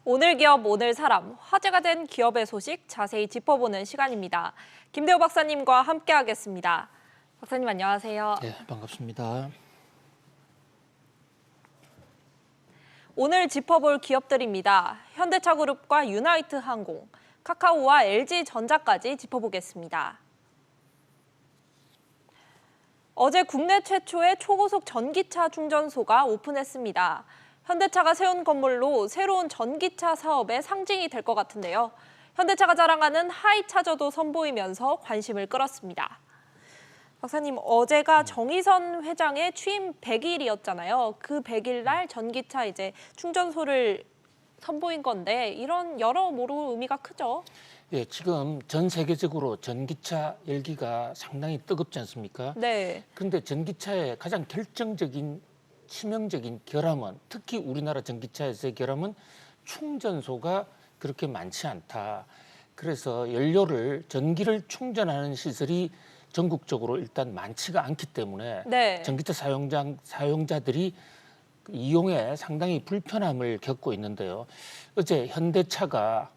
오늘 기업, 오늘 사람, 화제가 된 기업의 소식 자세히 짚어보는 시간입니다. 김대호 박사님과 함께하겠습니다. 박사님 안녕하세요. 네, 반갑습니다. 오늘 짚어볼 기업들입니다. 현대차그룹과 유나이트항공, 카카오와 LG전자까지 짚어보겠습니다. 어제 국내 최초의 초고속 전기차 충전소가 오픈했습니다. 현대차가 세운 건물로 새로운 전기차 사업의 상징이 될 것 같은데요. 현대차가 자랑하는 하이차저도 선보이면서 관심을 끌었습니다. 박사님, 어제가 정의선 회장의 취임 100일이었잖아요. 그 100일 날 전기차 충전소를 선보인 건데 이런 여러모로 의미가 크죠? 예, 지금 전 세계적으로 전기차 열기가 상당히 뜨겁지 않습니까? 네. 그런데 전기차의 가장 결정적인 치명적인 결함은, 특히 우리나라 전기차에서의 결함은 충전소가 그렇게 많지 않다. 그래서 전기를 충전하는 시설이 전국적으로 일단 많지가 않기 때문에 네. 전기차 사용자들이 이용에 상당히 불편함을 겪고 있는데요. 어제 현대차가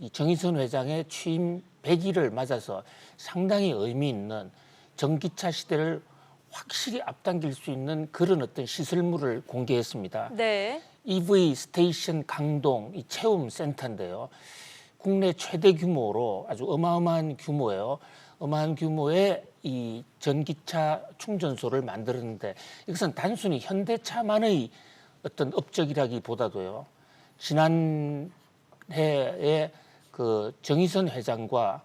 이 정의선 회장의 취임 100일을 맞아서 상당히 의미 있는 전기차 시대를 확실히 앞당길 수 있는 그런 어떤 시설물을 공개했습니다. 네. EV 스테이션 강동 이 체험 센터인데요. 국내 최대 규모로 아주 어마어마한 규모예요. 어마한 규모의 이 전기차 충전소를 만들었는데 이것은 단순히 현대차만의 어떤 업적이라기보다도요. 지난 해에 그 정의선 회장과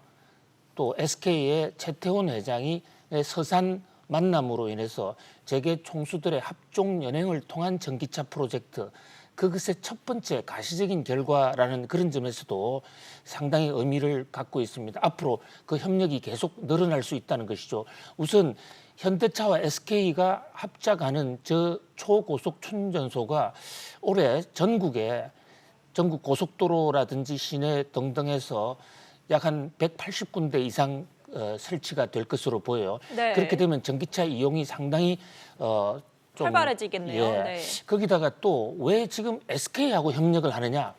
또 SK의 최태원 회장이 서산 만남으로 인해서 재계 총수들의 합종 연행을 통한 전기차 프로젝트, 그것의 첫 번째 가시적인 결과라는 그런 점에서도 상당히 의미를 갖고 있습니다. 앞으로 그 협력이 계속 늘어날 수 있다는 것이죠. 우선 현대차와 SK가 합작하는 저 초고속 충전소가 올해 전국 고속도로라든지 시내 등등에서 약 한 180군데 이상 설치가 될 것으로 보여요. 네. 그렇게 되면 전기차 이용이 상당히 좀 활발해지겠네요. 예. 네. 거기다가 또 왜 지금 SK하고 협력을 하느냐?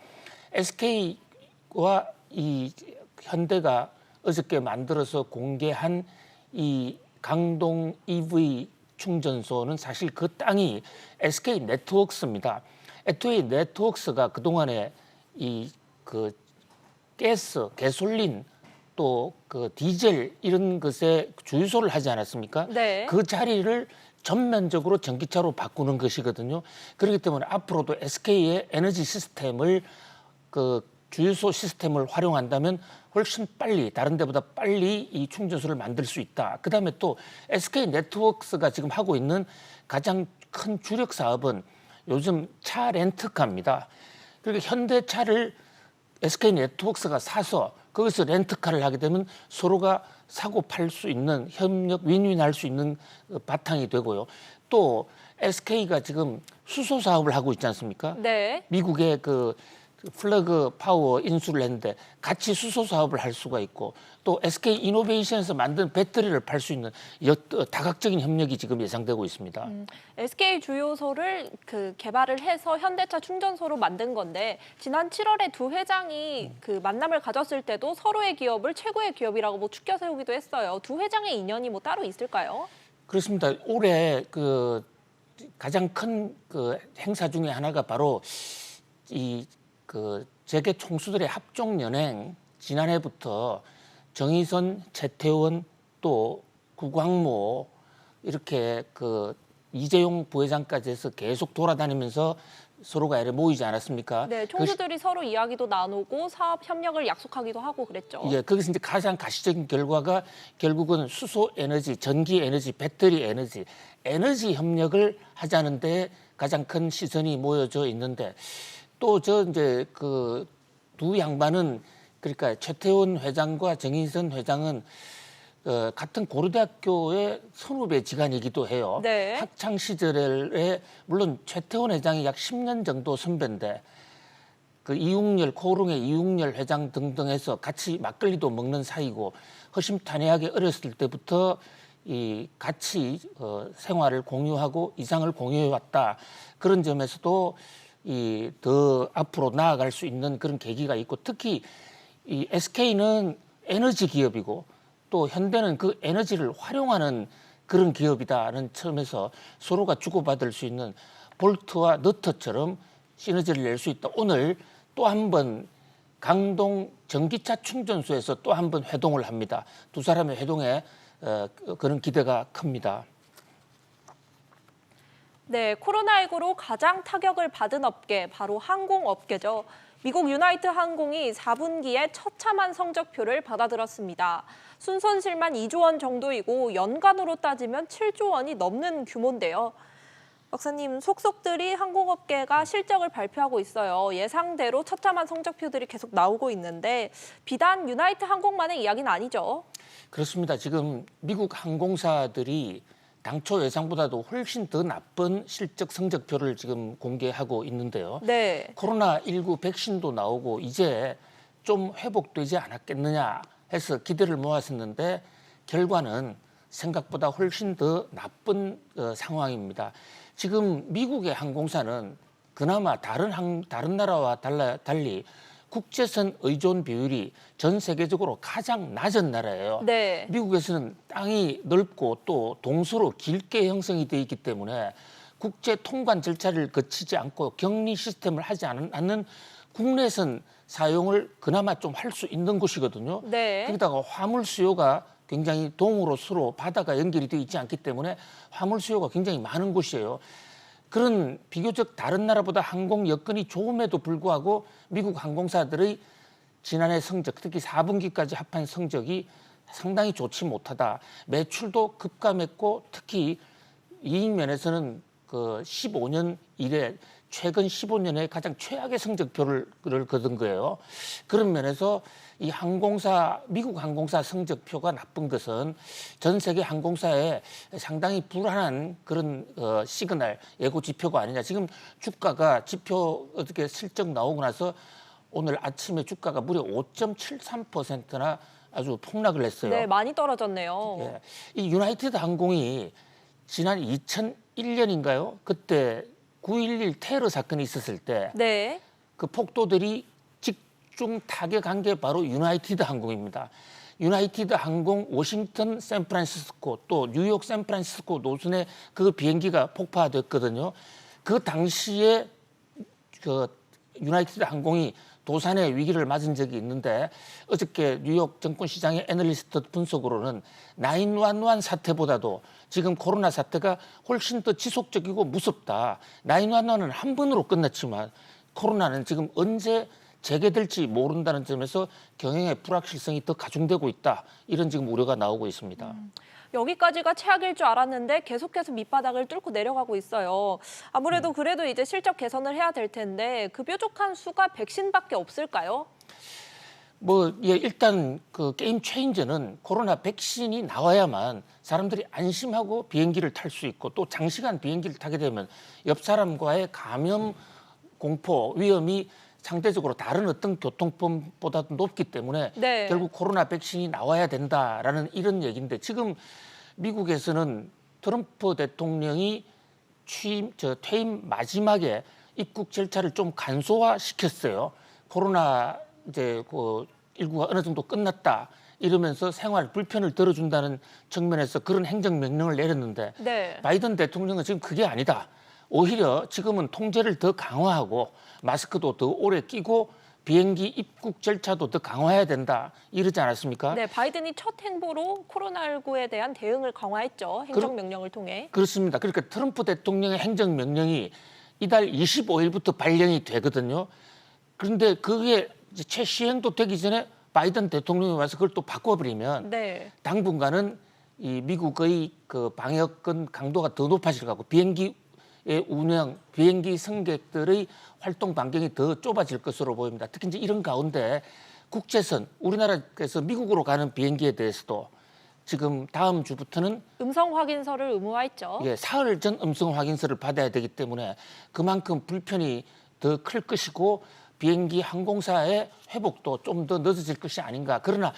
SK와 이 현대가 어저께 만들어서 공개한 이 강동 EV 충전소는 사실 그 땅이 SK 네트워크스입니다. SK 네트워크스가 그동안에 그 가솔린 또 그 디젤 이런 것에 주유소를 하지 않았습니까? 네. 그 자리를 전면적으로 전기차로 바꾸는 것이거든요. 그렇기 때문에 앞으로도 SK의 에너지 시스템을 그 주유소 시스템을 활용한다면 훨씬 빨리 다른 데보다 빨리 이 충전소를 만들 수 있다. 그다음에 또 SK 네트워크스가 지금 하고 있는 가장 큰 주력 사업은 요즘 차 렌트카입니다. 그러니까 현대차를 SK 네트워크스가 사서 거기서 렌트카를 하게 되면 서로가 사고 팔 수 있는 협력 윈윈할 수 있는 바탕이 되고요. 또 SK가 지금 수소 사업을 하고 있지 않습니까? 네. 미국의 그 플러그 파워 인수를 했는데 같이 수소 사업을 할 수가 있고 또 SK 이노베이션에서 만든 배터리를 팔 수 있는 다각적인 협력이 지금 예상되고 있습니다. SK 주유소를 개발을 해서 현대차 충전소로 만든 건데 지난 7월에 두 회장이 그 만남을 가졌을 때도 서로의 기업을 최고의 기업이라고 축켜 세우기도 했어요. 두 회장의 인연이 따로 있을까요? 그렇습니다. 올해 그 가장 큰 그 행사 중에 하나가 바로 그 재계 총수들의 합종 연행, 지난해부터 정의선, 최태원 또 구광모 이렇게 그 이재용 부회장까지 해서 계속 돌아다니면서 서로가 이렇게 모이지 않았습니까? 네, 총수들이 서로 이야기도 나누고 사업 협력을 약속하기도 하고 그랬죠. 예, 거기서 이제 가장 가시적인 결과가 결국은 수소 에너지, 전기 에너지, 배터리 에너지 협력을 하자는데 가장 큰 시선이 모여져 있는데 또 이제 그 두 양반은 그러니까 최태원 회장과 정의선 회장은 같은 고려대학교의 선후배 지간이기도 해요. 네. 학창 시절에 물론 최태원 회장이 약 10년 정도 선배인데 그 코오롱의 이웅열 회장 등등해서 같이 막걸리도 먹는 사이고 허심탄회하게 어렸을 때부터 같이 생활을 공유하고 이상을 공유해 왔다. 그런 점에서도 이 더 앞으로 나아갈 수 있는 그런 계기가 있고, 특히 이 SK는 에너지 기업이고 또 현대는 그 에너지를 활용하는 그런 기업이다는 점에서 서로가 주고받을 수 있는 볼트와 너트처럼 시너지를 낼 수 있다. 오늘 또 한 번 강동 전기차 충전소에서 또 한 번 회동을 합니다. 두 사람의 회동에 그런 기대가 큽니다. 네, 코로나19로 가장 타격을 받은 업계, 바로 항공업계죠. 미국 유나이트 항공이 4분기에 처참한 성적표를 받아들었습니다. 순손실만 2조 원 정도이고 연간으로 따지면 7조 원이 넘는 규모인데요. 박사님, 속속들이 항공업계가 실적을 발표하고 있어요. 예상대로 처참한 성적표들이 계속 나오고 있는데 비단 유나이트 항공만의 이야기는 아니죠. 그렇습니다. 지금 미국 항공사들이 당초 예상보다도 훨씬 더 나쁜 실적 성적표를 지금 공개하고 있는데요. 네. 코로나19 백신도 나오고 이제 좀 회복되지 않았겠느냐 해서 기대를 모았었는데 결과는 생각보다 훨씬 더 나쁜 상황입니다. 지금 미국의 항공사는 그나마 다른 나라와 달리 국제선 의존 비율이 전 세계적으로 가장 낮은 나라예요. 네. 미국에서는 땅이 넓고 또 동서로 길게 형성이 되어 있기 때문에 국제 통관 절차를 거치지 않고 격리 시스템을 하지 않는 국내선 사용을 그나마 좀 할 수 있는 곳이거든요. 네. 거기다가 화물 수요가 굉장히 동으로 서로 바다가 연결이 되어 있지 않기 때문에 화물 수요가 굉장히 많은 곳이에요. 그런 비교적 다른 나라보다 항공 여건이 좋음에도 불구하고 미국 항공사들의 지난해 성적, 특히 4분기까지 합한 성적이 상당히 좋지 못하다. 매출도 급감했고 특히 이익 면에서는 그 15년 이래 최근 15년에 가장 최악의 성적표를 거둔 거예요. 그런 면에서 이 미국 항공사 성적표가 나쁜 것은 전 세계 항공사에 상당히 불안한 그런 시그널, 예고 지표가 아니냐. 지금 주가가 지표 어떻게 실적 나오고 나서 오늘 아침에 주가가 무려 5.73%나 아주 폭락을 했어요. 네, 많이 떨어졌네요. 예. 이 유나이티드 항공이 지난 2001년인가요? 그때 9.11 테러 사건이 있었을 때 네. 그 폭도들이 집중 타격한 게 바로 유나이티드 항공입니다. 유나이티드 항공 워싱턴 샌프란시스코 또 뉴욕 샌프란시스코 노선에 그 비행기가 폭파됐거든요. 그 당시에 그 유나이티드 항공이 도산의 위기를 맞은 적이 있는데 어저께 뉴욕 증권시장의 애널리스트 분석으로는 911 사태보다도 지금 코로나 사태가 훨씬 더 지속적이고 무섭다. 911은 한 번으로 끝났지만 코로나는 지금 언제 재개될지 모른다는 점에서 경영의 불확실성이 더 가중되고 있다. 이런 지금 우려가 나오고 있습니다. 여기까지가 최악일 줄 알았는데 계속해서 밑바닥을 뚫고 내려가고 있어요. 아무래도 그래도 이제 실적 개선을 해야 될 텐데 그 뾰족한 수가 백신밖에 없을까요? 일단 그 게임 체인저는 코로나 백신이 나와야만 사람들이 안심하고 비행기를 탈 수 있고 또 장시간 비행기를 타게 되면 옆 사람과의 감염 공포 위험이 상대적으로 다른 어떤 교통법보다도 높기 때문에 네. 결국 코로나 백신이 나와야 된다라는 이런 얘기인데 지금 미국에서는 트럼프 대통령이 퇴임 마지막에 입국 절차를 좀 간소화 시켰어요. 코로나 이제 그 일구가 어느 정도 끝났다 이러면서 생활 불편을 덜어준다는 측면에서 그런 행정 명령을 내렸는데 네. 바이든 대통령은 지금 그게 아니다. 오히려 지금은 통제를 더 강화하고 마스크도 더 오래 끼고 비행기 입국 절차도 더 강화해야 된다 이러지 않았습니까? 네, 바이든이 첫 행보로 코로나19에 대한 대응을 강화했죠. 행정명령을 통해. 그렇습니다. 그러니까 트럼프 대통령의 행정명령이 이달 25일부터 발령이 되거든요. 그런데 그게 이제 최시행도 되기 전에 바이든 대통령이 와서 그걸 또 바꿔버리면 네. 당분간은 이 미국의 그 방역권 강도가 더 높아질 것 같고 비행기 승객들의 활동 반경이 더 좁아질 것으로 보입니다. 특히 이제 이런 가운데 국제선, 우리나라에서 미국으로 가는 비행기에 대해서도 지금 다음 주부터는 음성 확인서를 의무화했죠. 사흘 전 음성 확인서를 받아야 되기 때문에 그만큼 불편이 더 클 것이고 비행기 항공사의 회복도 좀 더 늦어질 것이 아닌가. 그러나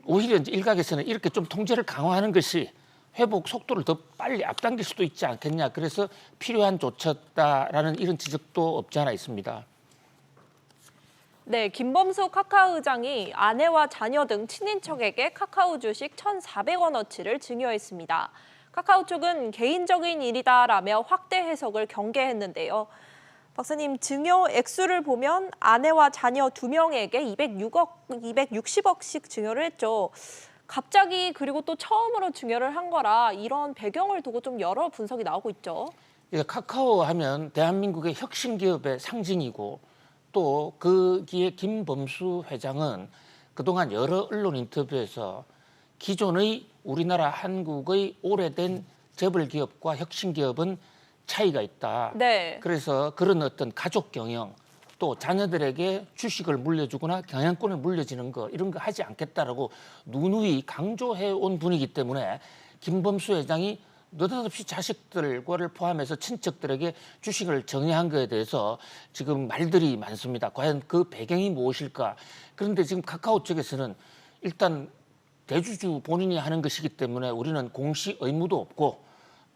오히려 이제 일각에서는 이렇게 좀 통제를 강화하는 것이 회복 속도를 더 빨리 앞당길 수도 있지 않겠냐. 그래서 필요한 조처다라는 이런 지적도 없지 않아 있습니다. 네, 김범수 카카오 의장이 아내와 자녀 등 친인척에게 카카오 주식 1,400원어치를 증여했습니다. 카카오 측은 개인적인 일이다라며 확대 해석을 경계했는데요. 박사님, 증여 액수를 보면 아내와 자녀 2명에게 260억씩 증여를 했죠. 갑자기 그리고 또 처음으로 증여를 한 거라 이런 배경을 두고 좀 여러 분석이 나오고 있죠. 카카오 하면 대한민국의 혁신 기업의 상징이고 또 거기에 김범수 회장은 그동안 여러 언론 인터뷰에서 기존의 우리나라 한국의 오래된 재벌 기업과 혁신 기업은 차이가 있다. 네. 그래서 그런 어떤 가족 경영 또 자녀들에게 주식을 물려주거나 경영권을 물려주는 거 이런 거 하지 않겠다라고 누누이 강조해 온 분이기 때문에 김범수 회장이 느닷없이 자식들과를 포함해서 친척들에게 주식을 정리한 거에 대해서 지금 말들이 많습니다. 과연 그 배경이 무엇일까? 그런데 지금 카카오 측에서는 일단 대주주 본인이 하는 것이기 때문에 우리는 공시 의무도 없고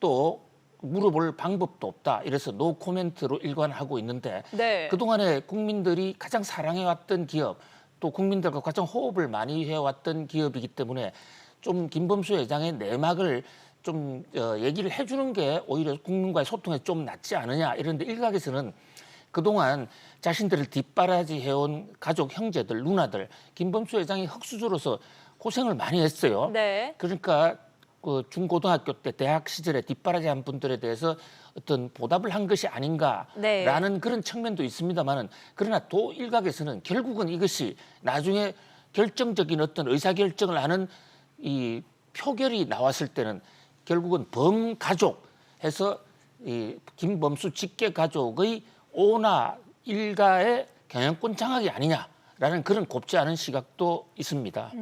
또 물어볼 방법도 없다. 이래서 노 코멘트로 일관하고 있는데 네. 그동안에 국민들이 가장 사랑해왔던 기업 또 국민들과 가장 호흡을 많이 해왔던 기업이기 때문에 좀 김범수 회장의 내막을 좀 얘기를 해주는 게 오히려 국민과의 소통에 좀 낫지 않느냐 이런데 일각에서는 그동안 자신들을 뒷바라지해온 가족 형제들 누나들 김범수 회장이 흑수저로서 고생을 많이 했어요. 네. 그러니까 그 중고등학교 때 대학 시절에 뒷바라지한 분들에 대해서 어떤 보답을 한 것이 아닌가라는 네. 그런 측면도 있습니다만은 그러나 또 일각에서는 결국은 이것이 나중에 결정적인 어떤 의사결정을 하는 이 표결이 나왔을 때는 결국은 범가족 해서 이 김범수 직계 가족의 오나 일가의 경영권 장악이 아니냐라는 그런 곱지 않은 시각도 있습니다.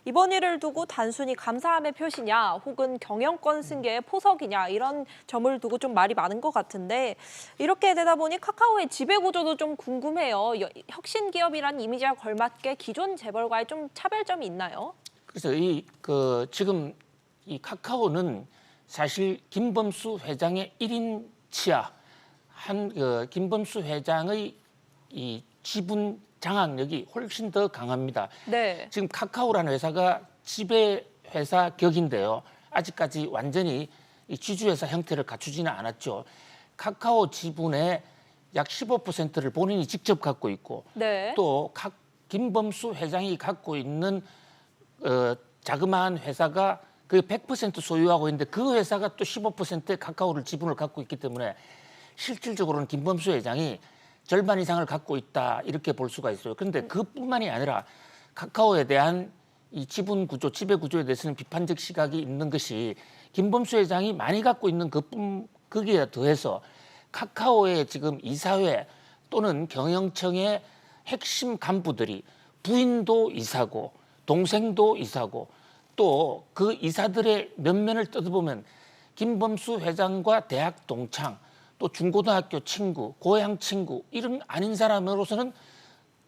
이번 일을 두고 단순히 감사함의 표시냐 혹은 경영권 승계의 포석이냐 이런 점을 두고 좀 말이 많은 것 같은데 이렇게 되다 보니 카카오의 지배 구조도 좀 궁금해요. 혁신 기업이란 이미지와 걸맞게 기존 재벌과의 좀 차별점이 있나요? 그래서 지금 이 카카오는 사실 김범수 회장의 1인 치하 김범수 회장의 이 지분 장악력이 훨씬 더 강합니다. 네. 지금 카카오라는 회사가 지배 회사 격인데요. 아직까지 완전히 이 지주회사 형태를 갖추지는 않았죠. 카카오 지분의 약 15%를 본인이 직접 갖고 있고 네. 또 김범수 회장이 갖고 있는 자그마한 회사가 그 100% 소유하고 있는데 그 회사가 또 15%의 카카오를 지분을 갖고 있기 때문에 실질적으로는 김범수 회장이 절반 이상을 갖고 있다 이렇게 볼 수가 있어요. 그런데 그뿐만이 아니라 카카오에 대한 이 지분 구조, 지배 구조에 대해서는 비판적 시각이 있는 것이 김범수 회장이 많이 갖고 있는 거기에 더해서 카카오의 지금 이사회 또는 경영청의 핵심 간부들이 부인도 이사고 동생도 이사고 또 그 이사들의 면면을 뜯어보면 김범수 회장과 대학 동창 또 중고등학교 친구, 고향 친구 이런 아닌 사람으로서는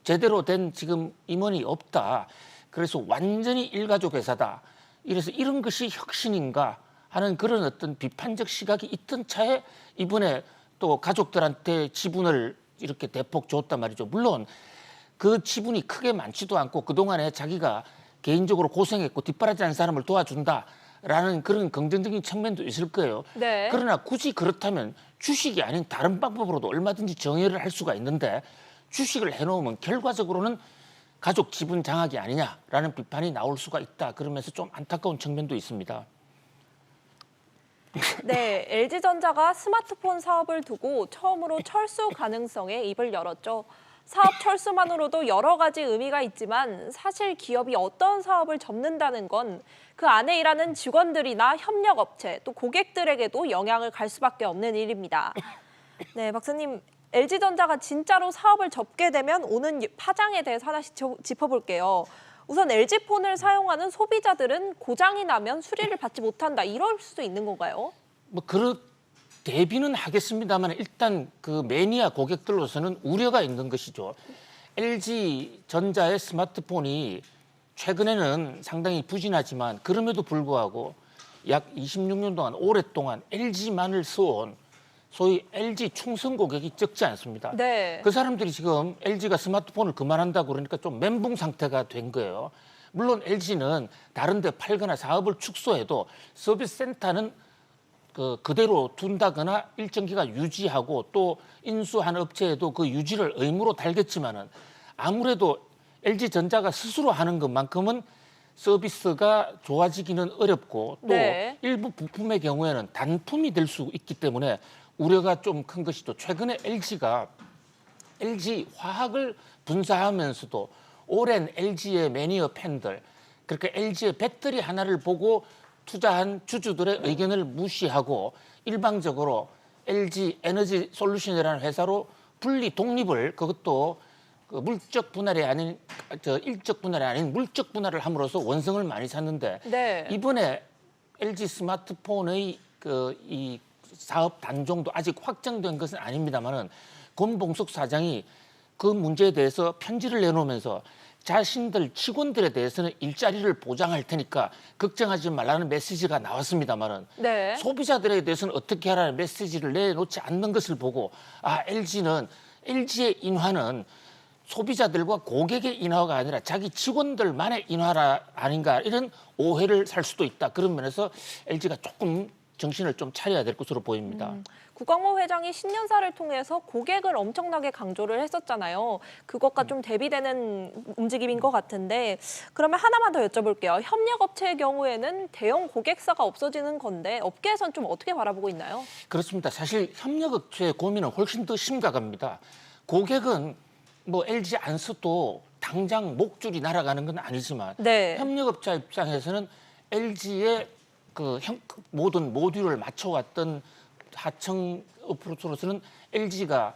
제대로 된 지금 임원이 없다. 그래서 완전히 일가족 회사다. 이래서 이런 것이 혁신인가 하는 그런 어떤 비판적 시각이 있던 차에 이번에 또 가족들한테 지분을 이렇게 대폭 줬단 말이죠. 물론 그 지분이 크게 많지도 않고 그동안에 자기가 개인적으로 고생했고 뒷바라지한 사람을 도와준다라는 그런 긍정적인 측면도 있을 거예요. 네. 그러나 굳이 그렇다면 주식이 아닌 다른 방법으로도 얼마든지 정의를 할 수가 있는데 주식을 해놓으면 결과적으로는 가족 지분 장악이 아니냐라는 비판이 나올 수가 있다. 그러면서 좀 안타까운 측면도 있습니다. 네, LG전자가 스마트폰 사업을 두고 처음으로 철수 가능성에 입을 열었죠. 사업 철수만으로도 여러 가지 의미가 있지만 사실 기업이 어떤 사업을 접는다는 건 그 안에 일하는 직원들이나 협력업체 또 고객들에게도 영향을 갈 수밖에 없는 일입니다. 네, 박사님, LG전자가 진짜로 사업을 접게 되면 오는 파장에 대해서 하나씩 짚어볼게요. 우선 LG폰을 사용하는 소비자들은 고장이 나면 수리를 받지 못한다. 이럴 수도 있는 건가요? 그런 대비는 하겠습니다만 일단 그 매니아 고객들로서는 우려가 있는 것이죠. LG전자의 스마트폰이 최근에는 상당히 부진하지만 그럼에도 불구하고 약 26년 동안 오랫동안 LG만을 써온 소위 LG 충성 고객이 적지 않습니다. 네. 그 사람들이 지금 LG가 스마트폰을 그만한다고 그러니까 좀 멘붕 상태가 된 거예요. 물론 LG는 다른 데 팔거나 사업을 축소해도 서비스 센터는 그대로 둔다거나 일정 기간 유지하고 또 인수한 업체에도 그 유지를 의무로 달겠지만은 아무래도 LG전자가 스스로 하는 것만큼은 서비스가 좋아지기는 어렵고 또 네. 일부 부품의 경우에는 단품이 될 수 있기 때문에 우려가 좀 큰 것이죠. 최근에 LG가 LG 화학을 분사하면서도 오랜 LG의 매니어 팬들, 그렇게 LG의 배터리 하나를 보고 투자한 주주들의 의견을 무시하고 일방적으로 LG 에너지 솔루션이라는 회사로 분리 독립을 그것도 그 물적 분할이 아닌 일적 분할이 아닌 물적 분할을 함으로써 원성을 많이 찾는데 네. 이번에 LG 스마트폰의 이 사업 단종도 아직 확정된 것은 아닙니다만은 권봉숙 사장이 그 문제에 대해서 편지를 내놓으면서 자신들 직원들에 대해서는 일자리를 보장할 테니까 걱정하지 말라는 메시지가 나왔습니다만은 네. 소비자들에 대해서는 어떻게 하라는 메시지를 내놓지 않는 것을 보고 LG의 인화는 소비자들과 고객의 인화가 아니라 자기 직원들만의 인화라 아닌가 이런 오해를 살 수도 있다. 그런 면에서 LG가 조금 정신을 좀 차려야 될 것으로 보입니다. 구광모 회장이 신년사를 통해서 고객을 엄청나게 강조를 했었잖아요. 그것과 좀 대비되는 움직임인 것 같은데 그러면 하나만 더 여쭤볼게요. 협력업체의 경우에는 대형 고객사가 없어지는 건데 업계에선 좀 어떻게 바라보고 있나요? 그렇습니다. 사실 협력업체의 고민은 훨씬 더 심각합니다. 고객은 뭐 LG 안 써도 당장 목줄이 날아가는 건 아니지만 네. 협력업자 입장에서는 LG의 모든 모듈을 맞춰왔던 하청 업으로서는 LG가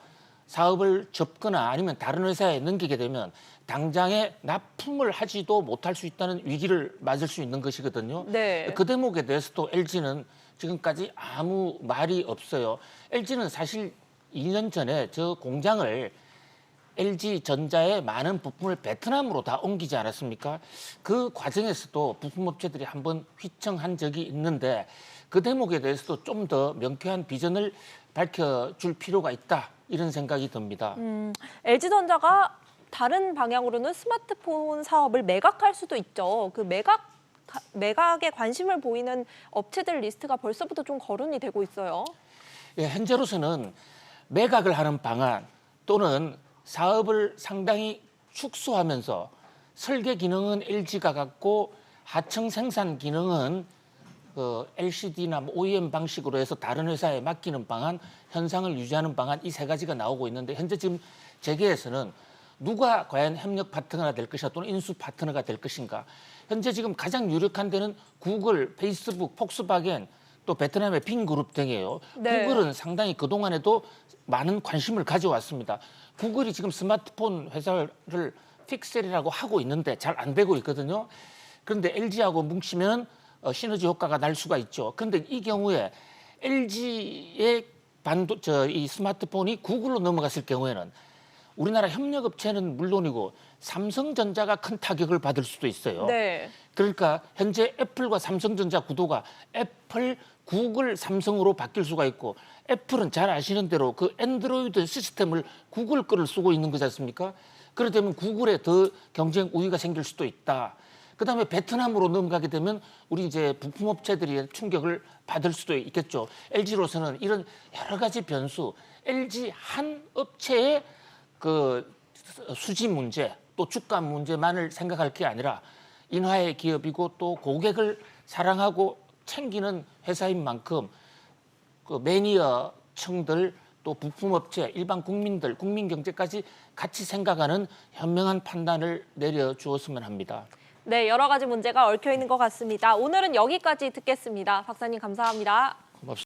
사업을 접거나 아니면 다른 회사에 넘기게 되면 당장에 납품을 하지도 못할 수 있다는 위기를 맞을 수 있는 것이거든요. 네. 그 대목에 대해서도 LG는 지금까지 아무 말이 없어요. LG는 사실 2년 전에 저 공장을 LG전자의 많은 부품을 베트남으로 다 옮기지 않았습니까? 그 과정에서도 부품업체들이 한번 휘청한 적이 있는데 그 대목에 대해서도 좀 더 명쾌한 비전을 밝혀줄 필요가 있다 이런 생각이 듭니다. LG전자가 다른 방향으로는 스마트폰 사업을 매각할 수도 있죠. 그 매각에 관심을 보이는 업체들 리스트가 벌써부터 좀 거론이 되고 있어요. 예, 현재로서는 매각을 하는 방안 또는 사업을 상당히 축소하면서 설계 기능은 LG가 갖고 하청 생산 기능은 LCD나 OEM 방식으로 해서 다른 회사에 맡기는 방안, 현상을 유지하는 방안 이 세 가지가 나오고 있는데 현재 지금 재계에서는 누가 과연 협력 파트너가 될 것인가 또는 인수 파트너가 될 것인가. 현재 지금 가장 유력한 데는 구글, 페이스북, 폭스바겐 또 베트남의 빈그룹 등이에요. 네. 구글은 상당히 그동안에도 많은 관심을 가져왔습니다. 구글이 지금 스마트폰 회사를 픽셀이라고 하고 있는데 잘 안 되고 있거든요. 그런데 LG하고 뭉치면 시너지 효과가 날 수가 있죠. 그런데 이 경우에 LG의 이 스마트폰이 구글로 넘어갔을 경우에는 우리나라 협력업체는 물론이고 삼성전자가 큰 타격을 받을 수도 있어요. 네. 그러니까 현재 애플과 삼성전자 구도가 애플, 구글, 삼성으로 바뀔 수가 있고 애플은 잘 아시는 대로 그 안드로이드 시스템을 구글 거를 쓰고 있는 거지 않습니까? 그렇게 되면 구글에 더 경쟁 우위가 생길 수도 있다. 그다음에 베트남으로 넘어가게 되면 우리 이제 부품업체들이 충격을 받을 수도 있겠죠. LG로서는 이런 여러 가지 변수, LG 한 업체의 그 수지 문제, 또 주가 문제만을 생각할 게 아니라 인화의 기업이고 또 고객을 사랑하고 챙기는 회사인 만큼 그 매니어층들 또 부품업체, 일반 국민들, 국민 경제까지 같이 생각하는 현명한 판단을 내려주었으면 합니다. 네, 여러 가지 문제가 얽혀 있는 것 같습니다. 오늘은 여기까지 듣겠습니다. 박사님 감사합니다. 고맙습니다.